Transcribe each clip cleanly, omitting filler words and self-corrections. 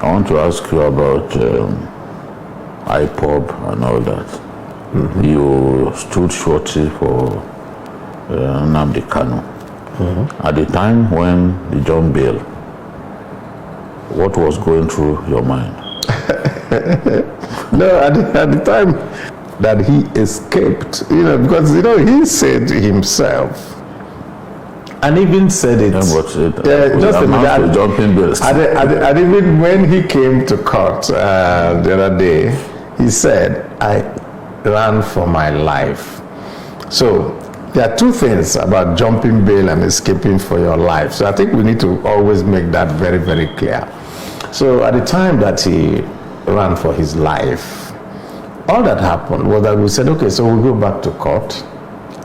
I want to ask you about IPOB and all that. Mm-hmm. You stood surety for Nnamdi KANU. Mm-hmm. At the time when the John bail, what was going through your mind? No, at the time that he escaped, because he said himself, and even said it. Just a minute. Jumping bills. And even when he came to court the other day, he said, "I ran for my life." So there are two things about jumping bail and escaping for your life. So I think we need to always make that very, very clear. So at the time that he ran for his life, all that happened was that we said, okay, so we'll go back to court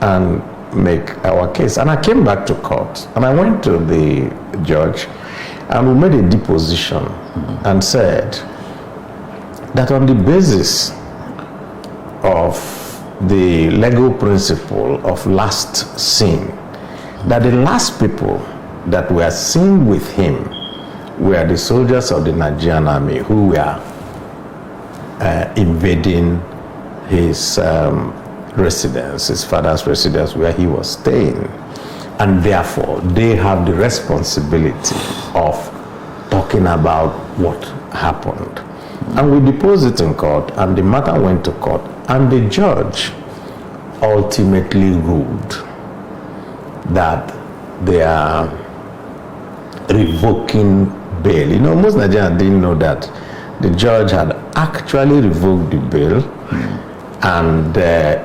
and make our case. And I came back to court and I went to the judge and we made a deposition and said that on the basis of the legal principle of last seen, that the last people that were seen with him were the soldiers of the Nigerian army who were invading his residence, his father's residence where he was staying. And therefore, they have the responsibility of talking about what happened. And we deposed it in court, and the matter went to court, and the judge ultimately ruled that they are revoking bail. Most Nigerians didn't know that the judge had actually revoked the bail and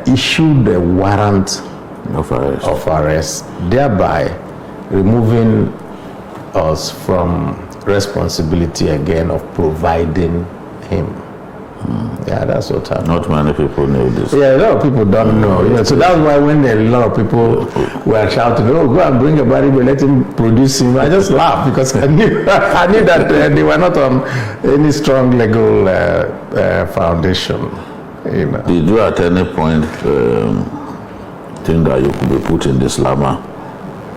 issued a warrant of arrest, thereby removing us from responsibility again of providing him. Yeah, that's what happened. Not many people know this. Yeah, a lot of people don't know. So that's why when a lot of people were shouting, "Oh, go and bring Abaribe, let him produce him," I just laughed because I knew that they were not on any strong legal foundation. Did you at any point think that you could be put in this llama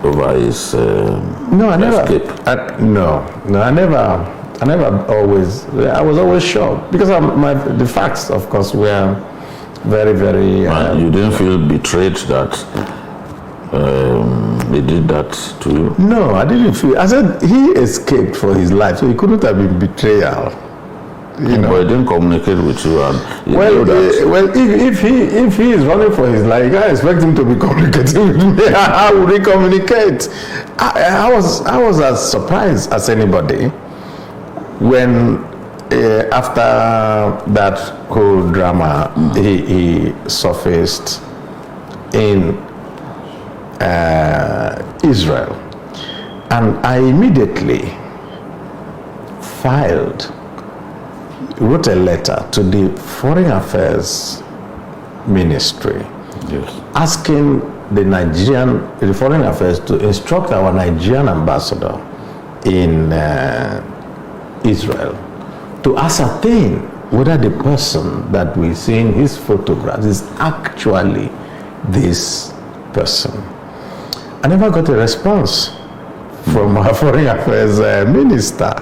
over his escape? I was always shocked because the facts, of course, were very, very... you didn't feel betrayed that they did that to you? No, I didn't feel... I said he escaped for his life, so he couldn't have been betrayal. But he didn't communicate with you, and if he is running for his life, I expect him to be communicating with me. How would he communicate? I was as surprised as anybody when after that whole drama he surfaced in Israel, and I immediately wrote a letter to the Foreign Affairs Ministry, asking the Foreign Affairs to instruct our Nigerian ambassador in Israel to ascertain whether the person that we see in his photographs is actually this person. I never got a response from our Foreign Affairs Minister.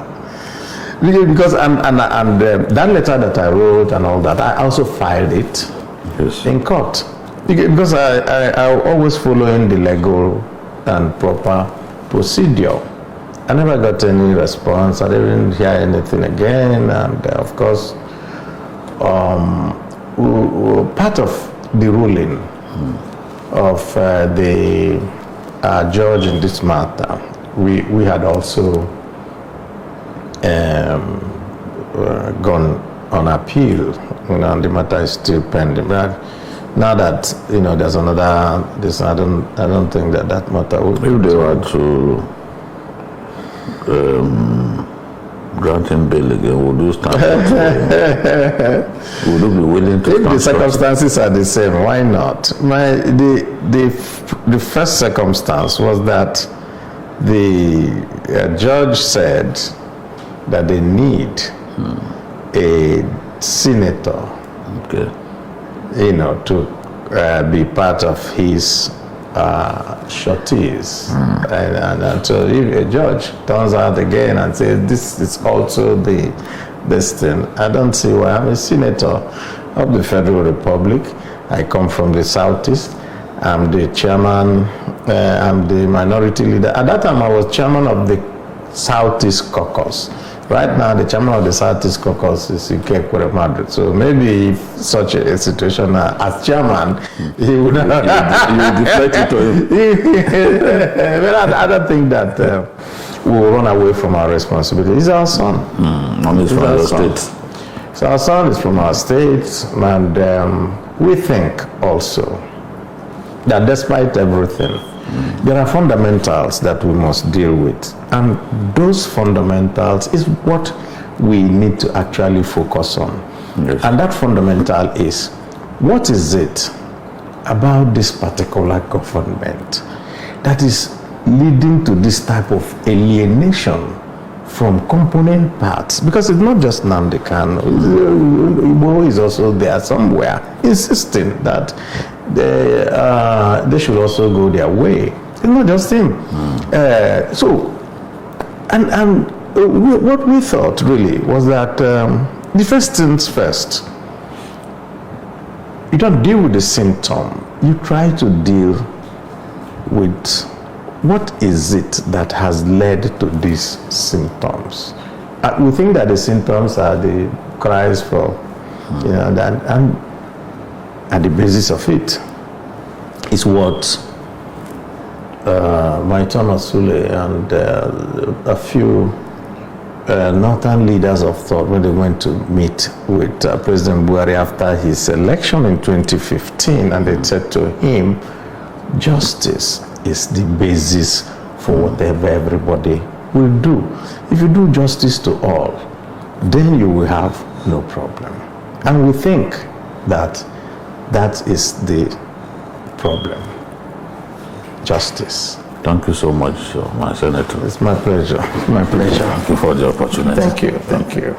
Because that letter that I wrote and all that, I also filed it in court. Because I always following the legal and proper procedure. I never got any response. I didn't hear anything again. And of course, part of the ruling of the judge in this matter, we had also gone on appeal, and the matter is still pending. But now that there's another, I don't think that matter would. If they were to grant him bail again, would you stand? Would you be willing to? If the circumstances are the same, why not? The first circumstance was that the judge said that they need a senator, to be part of his sureties. And so if a judge turns out again and says this is also this thing, I don't see why. I'm a senator of the Federal Republic. I come from the Southeast. I'm the chairman, I'm the minority leader. At that time, I was chairman of the Southeast Caucus. Right now, the chairman of the Southeast Caucus is Ike Madrid. So maybe if such a situation as chairman, he would not. You deflect it to him. But I don't think that we will run away from our responsibility. He's our son. He's from your state. So our son is from our state, and we think also that despite everything, there are fundamentals that we must deal with. And those fundamentals is what we need to actually focus on. Yes. And that fundamental is, what is it about this particular government that is leading to this type of alienation from component parts? Because it's not just Nnamdi Kanu. Igbo is also there somewhere insisting that they should also go their way. It's not just him. What we thought really was that the first things first. You don't deal with the symptom. You try to deal with what is it that has led to these symptoms. We think that the symptoms are the cries for, that, and at the basis of it is what Maitama Sule and a few northern leaders of thought, when they went to meet with President Buhari after his election in 2015, and they said to him, justice is the basis for whatever everybody will do. If you do justice to all, then you will have no problem. And we think that that is the problem. Justice. Thank you so much, my senator. It's my pleasure. It's my pleasure. Thank you for the opportunity. Thank you. Thank you.